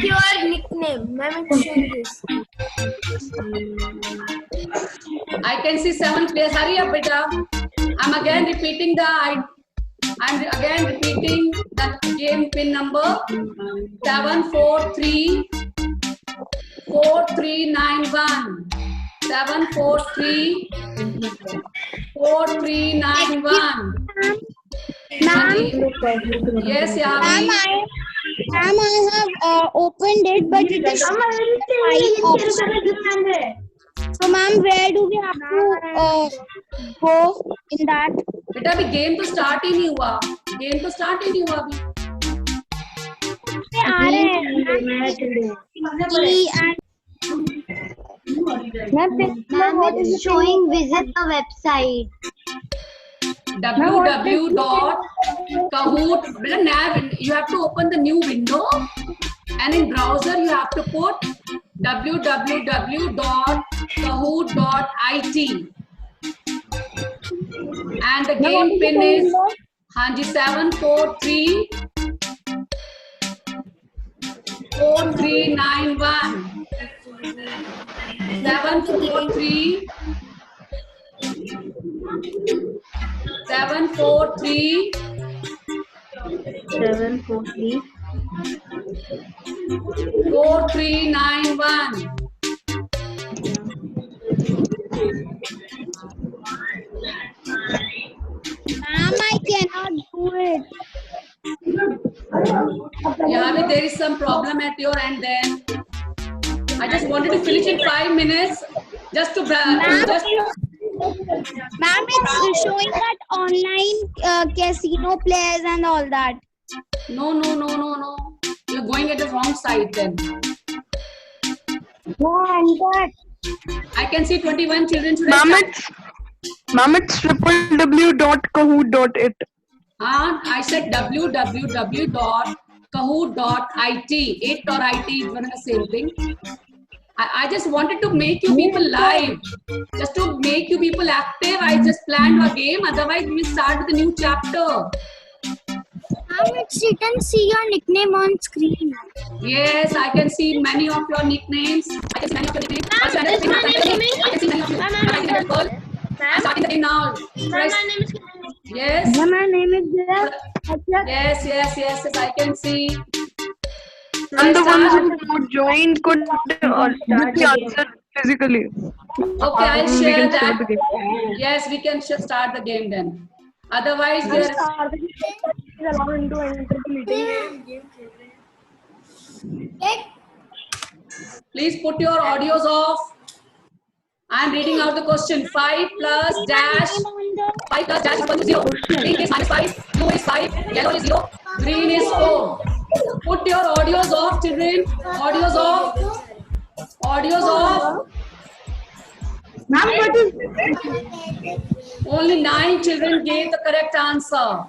your nickname. Ma'am, it's showing this. I can see 7 players. Hurry up, beta. I'm again repeating the game pin number 743 4391. 743 4391. Ma'am, Yes, Yavi. ma'am, I have opened it, but it is five options. So, ma'am, where do we have to go in that? बेटा अभी game तो start ही नहीं हुआ. Game तो start ही नहीं हुआ अभी. आ रहे हैं. Ma'am, it's showing visit the website. www.kahoot. You have to open the new window, and in browser you have to put www.kahoot.it, and the game pin is 743 4391. 743 4391. Ma'am, I cannot do it. Yeah, there is some problem at your end then. I just wanted to finish in 5 minutes just to Ma'am, it's showing that online casino players and all that. No. You're going at the wrong side then. What? I can see 21 children. Ma'am, it's www.kahoot.it. I said www.kahoot.it. It or IT is one and the same thing. I just wanted to make you people live. Just to make you people active, I just planned a game. Otherwise, we will start with a new chapter. You can see your nickname on screen. Yes, I can see many of your nicknames. I can see many of your nicknames. I can see many of you. I'm starting the game now. My name is. Yes. My name is Yes, I can see. And the ones who joined could get the answer physically. Okay, I'll share that. Yes, we can start the game then. Otherwise, we are... Please put your audios off. I am reading out the question. 5 plus dash. 5 plus dash equal to 0. Pink is -5. Blue is 5. Yellow is 0. Green is 4. Put your audios off, children. Audios off. Audios off. Ma'am, what is Only 9 children gave the correct answer.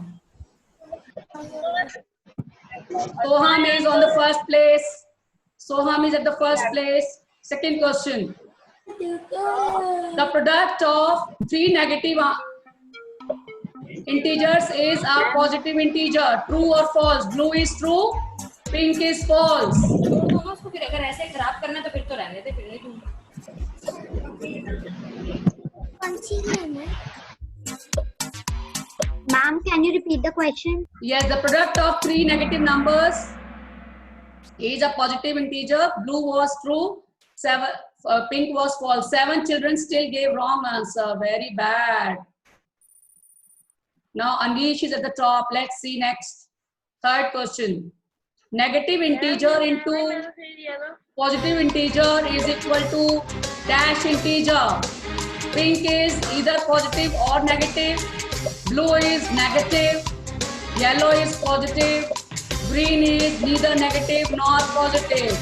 Soham is on the first place. Soham is at the first place. Second question. The product of 3 negative integers is a positive integer. True or false? Blue is true. Pink is false. Ma'am, can you repeat the question? Yes, the product of 3 negative numbers is a positive integer. Blue was true. Pink was false. 7 children still gave wrong answer. Very bad. Now Anish is at the top. Let's see next. Third question. Negative integer into positive integer is equal to dash integer. Pink is either positive or negative. Blue is negative. Yellow is positive. Green is neither negative nor positive.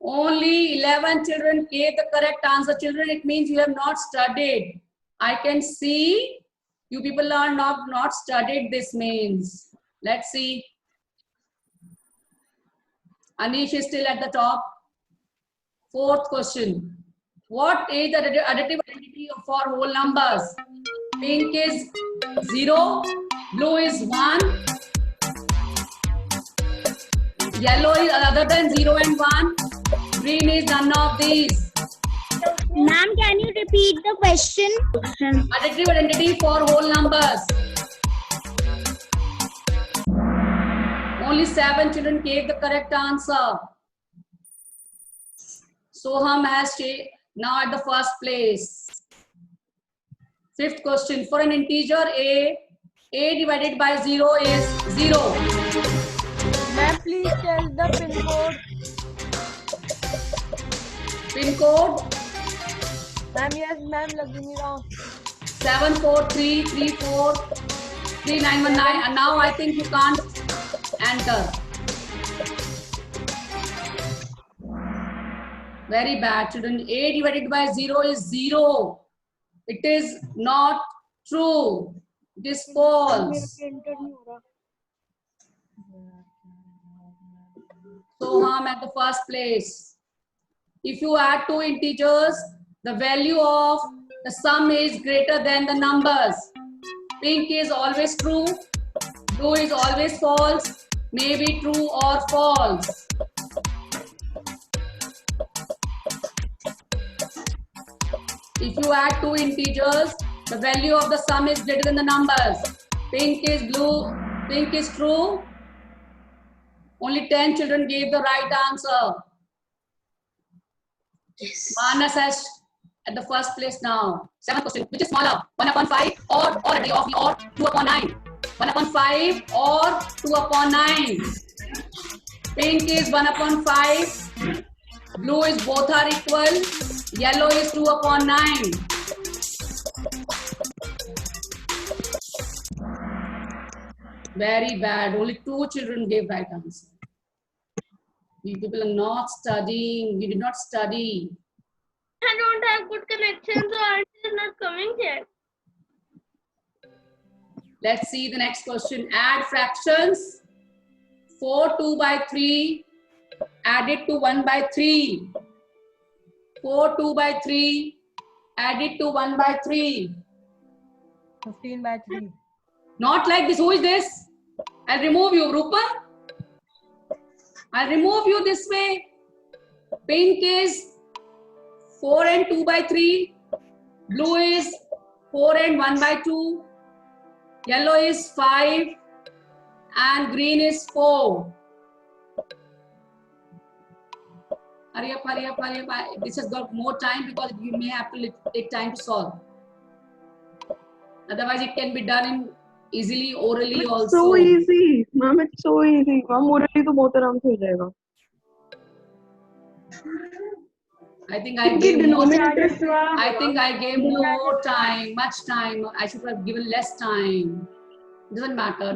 Only 11 children gave the correct answer. Children, it means you have not studied. I can see you people are not studied. This means. Let's see. Anish is still at the top. Fourth question. What is the additive identity for whole numbers? Pink is 0. Blue is 1. Yellow is other than 0 and 1. Green is none of these. Ma'am, can you repeat the question? Additive identity for whole numbers. Only 7 children gave the correct answer. Soham has now at the first place. 5th question. For an integer a divided by 0 is 0. Ma'am, please tell the pin code. Pin code Ma'am, yes, ma'am, Lagini 7433433919. And now I think you can't enter. Very bad, children. A divided by 0 is 0. It is not true. It is false. Soham at the first place. If you add two integers, the value of the sum is greater than the numbers. Pink is always true. Blue is always false. May be true or false. If you add two integers, the value of the sum is greater than the numbers. Pink is blue. Pink is true. Only 10 children gave the right answer. Yes. Manas has at the first place now. 7th question. Which is smaller? 1/5 or 2/9? 1/5 or 2/9? Pink is 1/5. Blue is both are equal. Yellow is 2/9. Very bad. Only 2 children gave right answer. You people are not studying. You did not study. I don't have good connection, so answer is not coming here. Let's see the next question. Add fractions. 4 2/3 added to 1/3. 4 2/3 added to 1/3. 15/3. Not like this. Who is this? I'll remove you, Rupa. I'll remove you this way. Pink is 4 and 2/3. Blue is 4 and 1/2. Yellow is 5 and green is 4. Hurry up, hurry up, hurry up. This has got more time because you may have to take time to solve. Otherwise, it can be done in easily orally It's also. so easy, ma'am. It's so easy. Ma'am, orally तो बहुत आराम से हो जाएगा. I think I gave more time, much time. I should have given less time. Doesn't matter.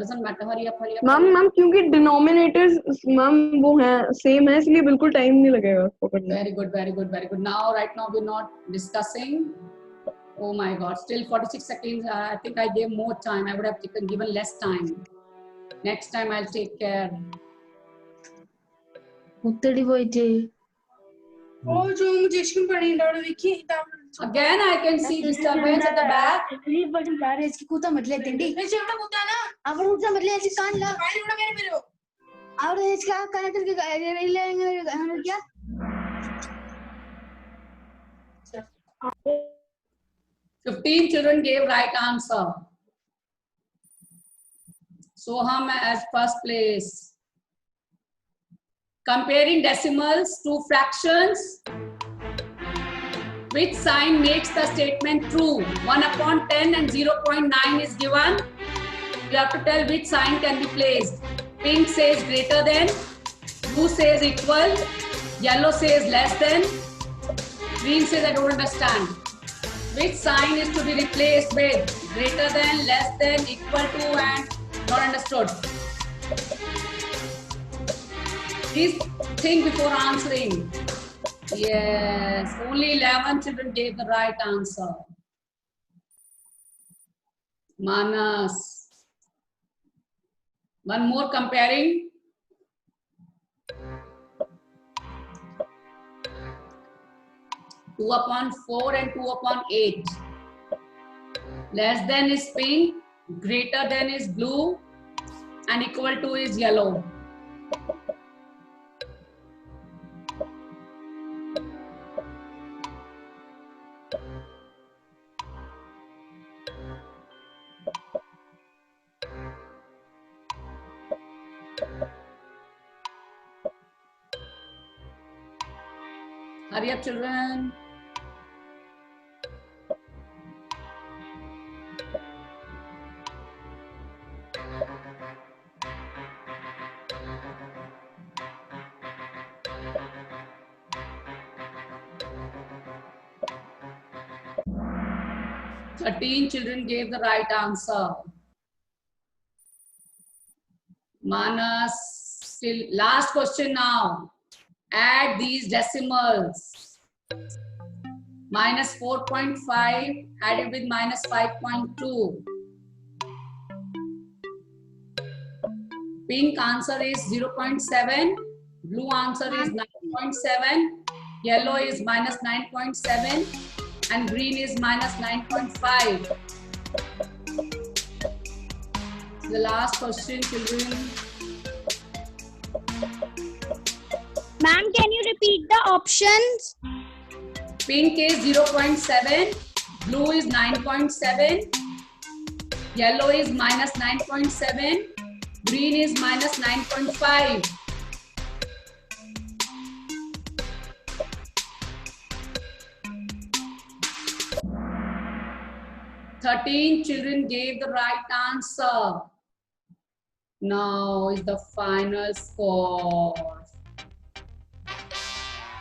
Hurry up, hurry up. Ma'am क्योंकि denominators ma'am वो हैं same है इसलिए बिल्कुल time नहीं लगेगा उसको करने. Very good, very good, very good. Now, right now, we're not discussing. Oh my God! Still 46 seconds. I think I gave more time. I would have given less time. Next time, I'll take care. Again, I can see disturbance at the back. Okay. 15 children gave right answer. Soham as first place. Comparing decimals to fractions. Which sign makes the statement true? 1/10 and 0.9 is given. You have to tell which sign can be placed. Pink says greater than. Blue says equal. Yellow says less than. Green says I don't understand. Which sign is to be replaced with greater than, less than, equal to, and not understood? Please think before answering. Yes, only 11 children gave the right answer. Manas. One more comparing. Two upon 4 and 2/8. Less than is pink, greater than is blue, and equal to is yellow. Hurry up, children. Thirteen children gave the right answer. Manas, still last question now. Add these decimals. Minus 4.5 added with minus 5.2. Pink answer is 0.7. Blue answer is 9.7. Yellow is minus 9.7. And green is minus 9.5. The last question, children. Ma'am, can you repeat the options? Pink is 0.7, blue is 9.7, yellow is minus 9.7, green is minus 9.5. Thirteen children gave the right answer. Now is the final score.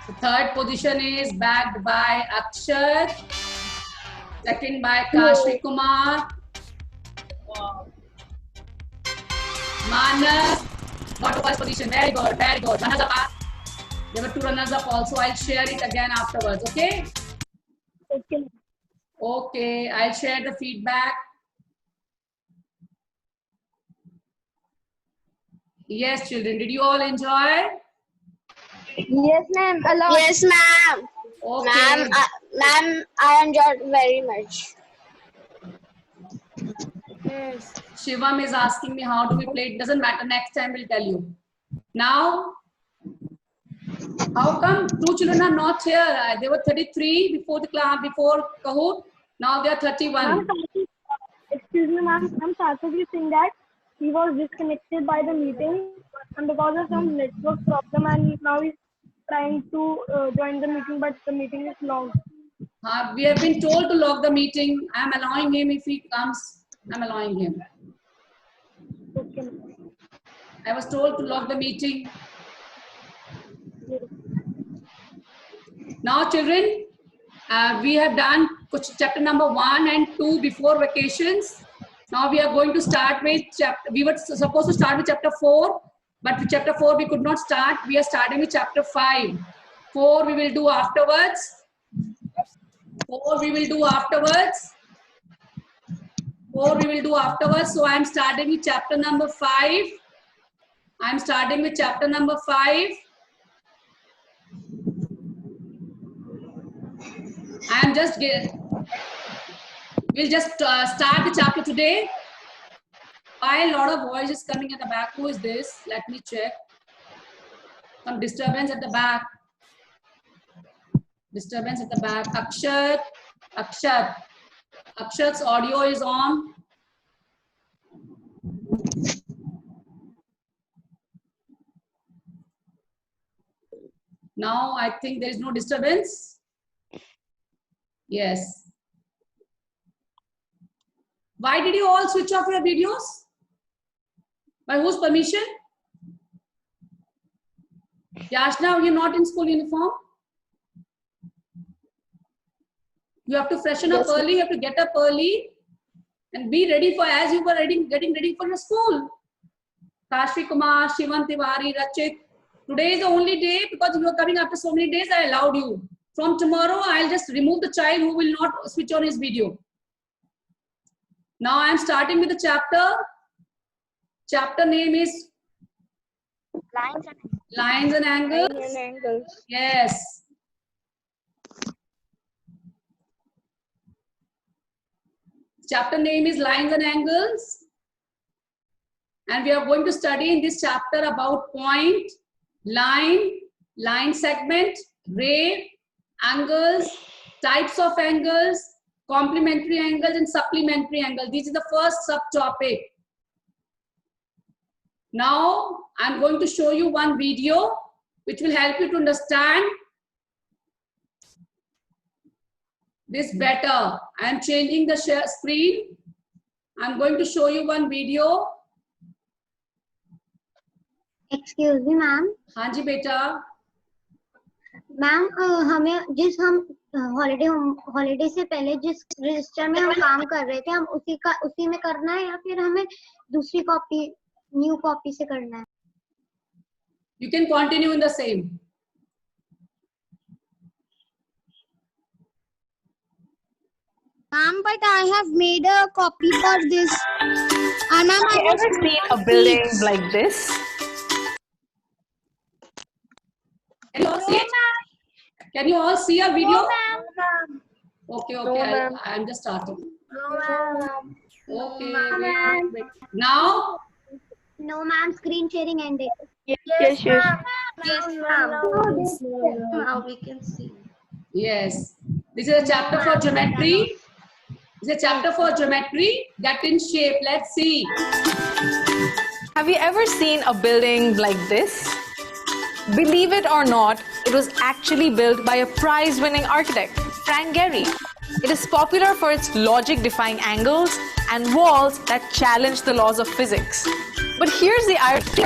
The third position is bagged by Akshat, second by Kashvi Kumar, Manas got the first position. Very good, very good. Runners up. There were 2 runners up also. I'll share it again afterwards. Okay. Okay. Okay, I'll share the feedback. Yes, children, did you all enjoy? Yes, ma'am. Yes, ma'am. Okay. Ma'am, I enjoyed very much. Yes. Shivam is asking me how do we play. It doesn't matter. Next time we'll tell you. Now, how come 2 children are not here? There were 33 before the class, before Kahoot. Now they are 31. Excuse me, ma'am. I'm Sarthak is saying that he was disconnected by the meeting and because of some network problem, and now he's trying to join the meeting, but the meeting is long. We have been told to log the meeting. I'm allowing him if he comes. I'm allowing him. Okay. I was told to log the meeting. Now, children, we have done chapter number 1 and 2 before vacations. Now we are going to start with chapter. We were supposed to start with chapter 4, but with chapter 4 we could not start. We are starting with chapter 5. 4 we will do afterwards. 4 we will do afterwards. 4 we will do afterwards. So I am starting with chapter number 5. I am starting with chapter number 5. I am just we'll just start the chapter today. Why a lot of voice is coming at the back? Who is this? Let me check. Some disturbance at the back. Disturbance at the back. Akshat's audio is on. Now I think there is no disturbance. Yes. Why did you all switch off your videos? By whose permission? Yashna, you're not in school uniform. You have to freshen up early. You have to get up early and be ready for as you were getting ready for your school. Kashvi Kumar, Shivan Tiwari, Rachit. Today is the only day because you are coming after so many days. I allowed you. From tomorrow, I'll just remove the child who will not switch on his video. Now I am starting with the chapter. Chapter name is Lines and Angles. Yes. Chapter name is Lines and Angles. And we are going to study in this chapter about point, line, line segment, ray, angles, types of angles, complementary angles and supplementary angles. This is the first subtopic. Now, I'm going to show you one video which will help you to understand this better. I am changing the share screen. I'm going to show you one video. Excuse me, ma'am. हाँ जी बेटा. Ma'am हमें हम holiday से पहले जिस register में हम काम कर रहे थे हम उसी में करना है या फिर हमें दूसरी कॉपी न्यू कॉपी से करना है? You can continue in the same. Ma'am, but I have made a copy for this. And ma'am, Have you ever seen a building like this? Can you all see it? Can you all see a video? Okay, okay. I am just starting. Okay, wait. Now, No, ma'am. Screen sharing ended. Yes. Now we can see. yes. This is a chapter for geometry. This is a chapter for geometry. Get in shape. Let's see. Have you ever seen a building like this? Believe it or not, it was actually built by a prize-winning architect, Frank Gehry. It is popular for its logic-defying angles and walls that challenge the laws of physics. But here's the irony: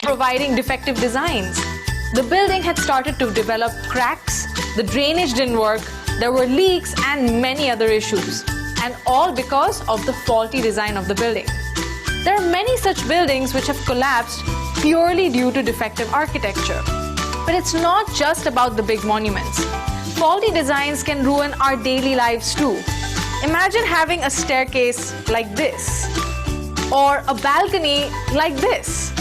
providing defective designs. The building had started to develop cracks, the drainage didn't work, there were leaks and many other issues. And all because of the faulty design of the building. There are many such buildings which have collapsed purely due to defective architecture. But it's not just about the big monuments. Faulty designs can ruin our daily lives too. Imagine having a staircase like this, or a balcony like this.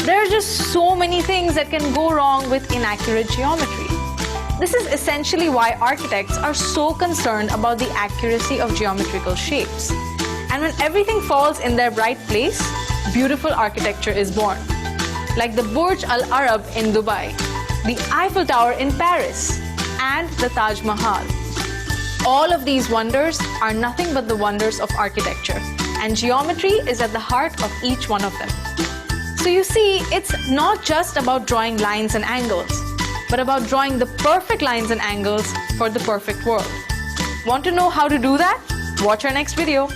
There are just so many things that can go wrong with inaccurate geometry. This is essentially why architects are so concerned about the accuracy of geometrical shapes. And when everything falls in their right place, beautiful architecture is born. Like the Burj Al Arab in Dubai, the Eiffel Tower in Paris, and the Taj Mahal. All of these wonders are nothing but the wonders of architecture, and geometry is at the heart of each one of them. So you see, it's not just about drawing lines and angles, but about drawing the perfect lines and angles for the perfect world. Want to know how to do that? Watch our next video.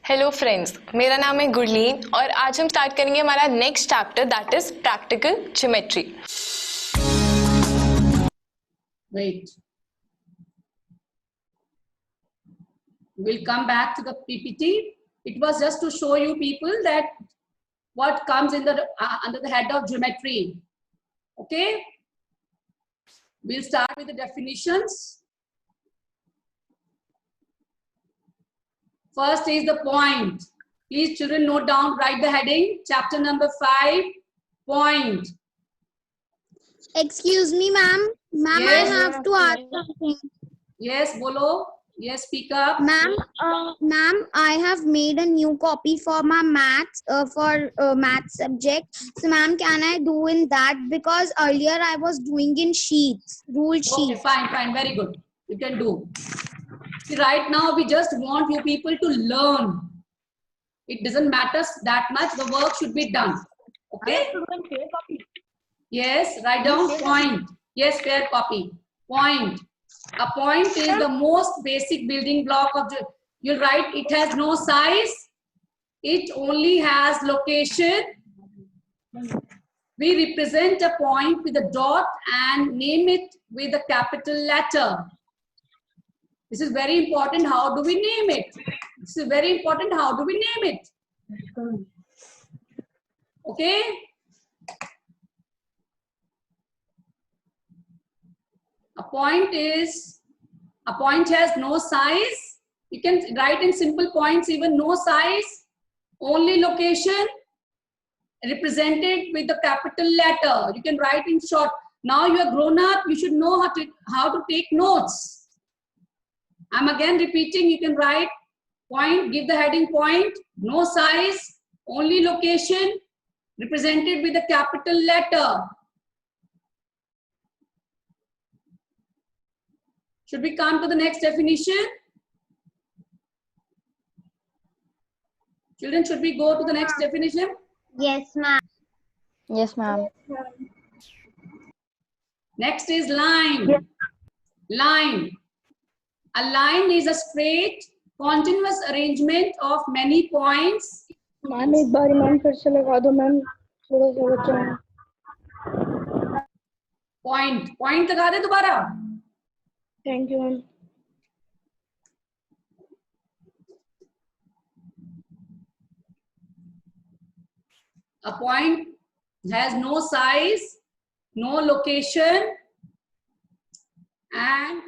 Hello friends, मेरा नाम है गुरलीन और आज हम start करेंगे हमारा next chapter that is practical geometry. Wait. We'll come back to the PPT. It was just to show you people that what comes in the under the head of geometry. Okay. We'll start with the definitions. First is the point. Please, children, note down, write the heading. Chapter number 5, point. excuse me, ma'am. Ma'am, Yes. I have to ask something. Yes, bolo. Yes, speak up. Ma'am, I have made a new copy for my maths, maths subject. So, ma'am, can I do in that? Because earlier I was doing in sheets, rule Okay, sheets. fine, very good. You can do. See, right now we just want you people to learn. It doesn't matter that much. The work should be done. Okay? Yes, write down point. Yes, fair copy. Point. A point is the most basic building block of the. You'll write it has no size. It only has location. We represent a point with a dot and name it with a capital letter. This is very important. How do we name it? This is very important. How do we name it? Okay? A point has no size. You can write in simple points even no size, only location, represented with the capital letter. You can write in short. Now you are grown up, you should know how to take notes. I'm again repeating, you can write point, give the heading point, no size, only location, represented with the capital letter. Should we come to the next definition? Children, should we go to the next definition? Yes, ma'am. Yes, ma'am. Next is line. Line. A line is a straight, continuous arrangement of many points. Ma'am एक बार ma'am फिर से लगा दो ma'am, थोड़ा सा बच्चा है। Point लगा दे दोबारा. Thank you ma'am. A point has no size, no location, and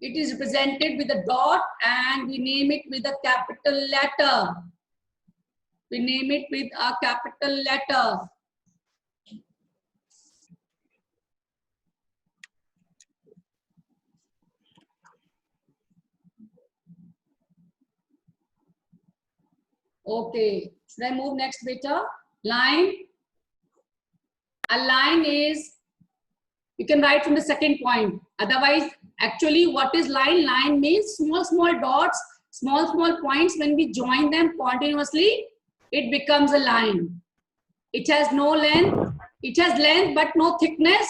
it is represented with a dot, and we name it with a capital letter. We name it with a capital letter. Okay, should I move next, beta? Line. A line is, you can write from the second point. Otherwise, actually, what is line? Line means small dots, small points. When we join them continuously, it becomes a line. It has no length. It has length but no thickness.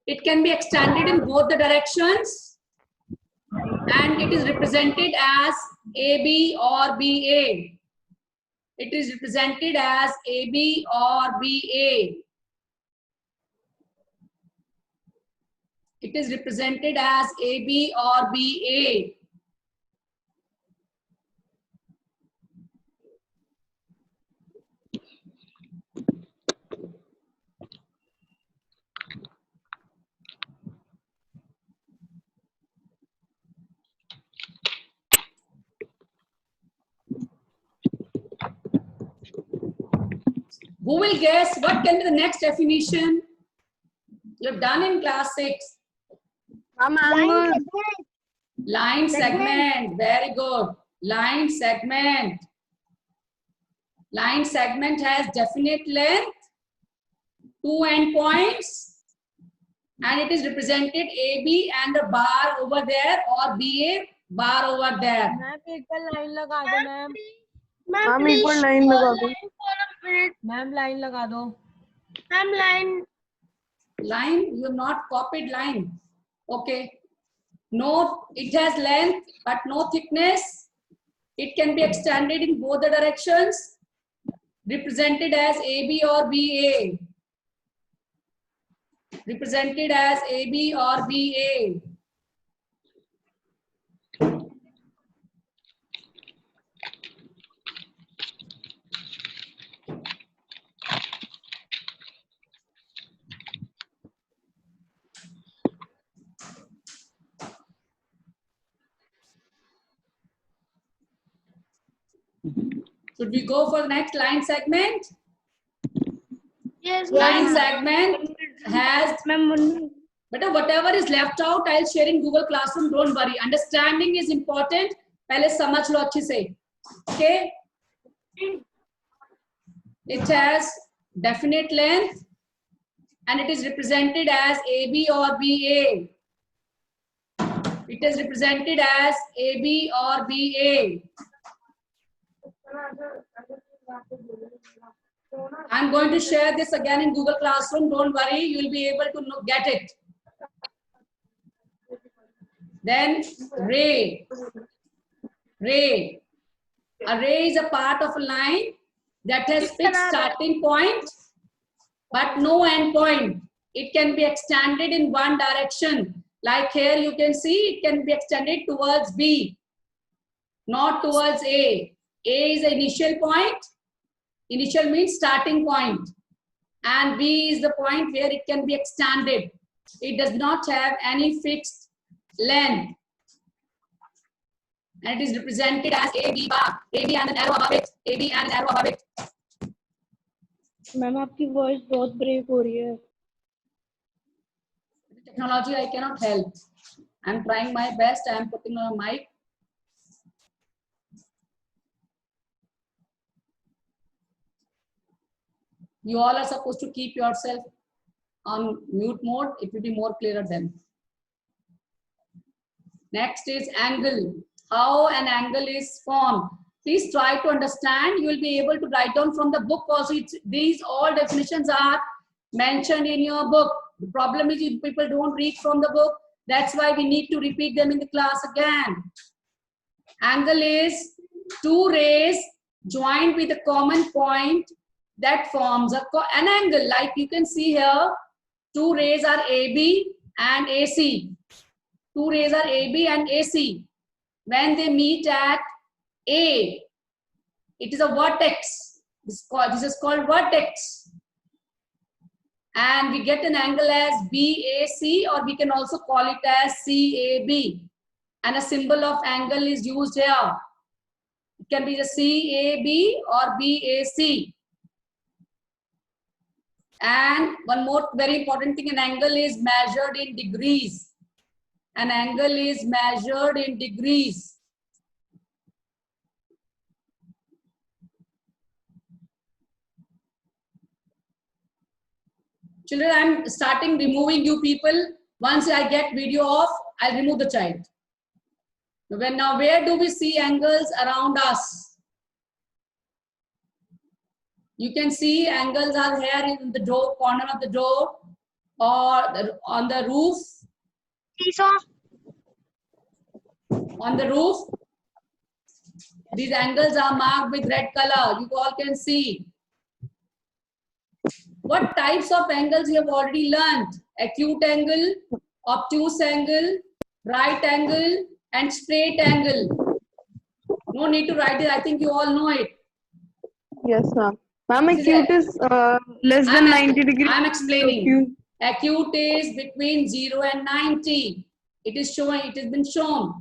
It can be extended in both the directions. And it is represented as AB or BA. It is represented as AB or BA. It is represented as AB or BA. Who will guess what can be the next definition? You have done in class 6. Line segment. Very good. Line segment. Line segment has definite length, 2 endpoints, and it is represented AB and a bar over there or BA bar over there. Ma'am एक बार line लगा दो ma'am. Ma'am एक बार line लगा दो। Ma'am line लगा दो। Ma'am line. Line, you have not copied line. Okay. No, it has length but no thickness. It can be extended in both the directions. Represented as AB or BA. Represented as AB or BA. Should we go for the next line segment? Yes, Line ma'am. segment has, but whatever is left out, I'll share in Google Classroom. Don't worry. Understanding is important. पहले समझ लो अच्छे से. Okay. It has definite length and it is represented as AB or BA. It is represented as AB or BA. I'm going to share this again in Google Classroom. Don't worry, you will be able to get it. Then ray. Ray. A ray is a part of a line that has fixed starting point but no end point. It can be extended in one direction. Like here you can see it can be extended towards B, not towards A. A is the initial point. Initial means starting point. And B is the point where it can be extended. It does not have any fixed length. And it is represented as AB bar. AB and an arrow above it. AB and an arrow above it. Ma'am आपकी voice बहुत break हो रही है. Technology I cannot help. I'm trying my best. I'm putting on a mic. You all are supposed to keep yourself on mute mode. It will be more clearer then. Next is angle. How an angle is formed. Please try to understand. You will be able to write down from the book also. These all definitions are mentioned in your book. The problem is if people don't read from the book. That's why we need to repeat them in the class again. Angle is two rays joined with a common point that forms an angle. Like you can see here, two rays are AB and AC. Two rays are AB and AC. When they meet at A, it is a vertex. This is called vertex. And we get an angle as BAC, or we can also call it as CAB. And a symbol of angle is used here. It can be the CAB or BAC. And one more very important thing, an angle is measured in degrees. An angle is measured in degrees. Children, I'm starting removing you people. Once I get video off, I'll remove the child. Now, where do we see angles around us? You can see angles are here in the door, corner of the door, or on the roof. On the roof. These angles are marked with red color. You all can see. What types of angles you have already learned? Acute angle, obtuse angle, right angle, and straight angle. No need to write it. I think you all know it. Yes, ma'am. Ma'am, acute is less than 90 degrees. I am explaining. Acute is between 0 and 90. It is showing. It has been shown.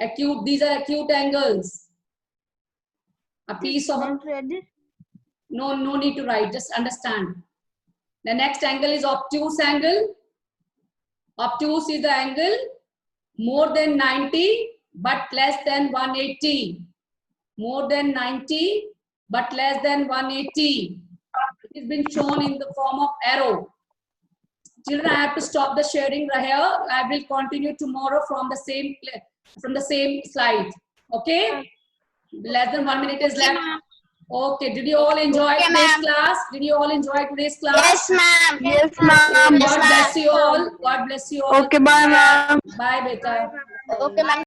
Acute. These are acute angles. A piece of. No need to write. Just understand. The next angle is obtuse angle. Obtuse is the angle more than 90 but less than 180. More than 90 but less than 180. It has been shown in the form of arrow. Children, I have to stop the sharing right here. I will continue tomorrow from the same slide. Okay? Less than 1 minute is left. Okay, did you all enjoy today's class? Did you all enjoy today's class? Yes, ma'am. Yes, ma'am. God bless you all. God bless you all. Okay, bye, ma'am. Bye, beta. Okay, ma'am.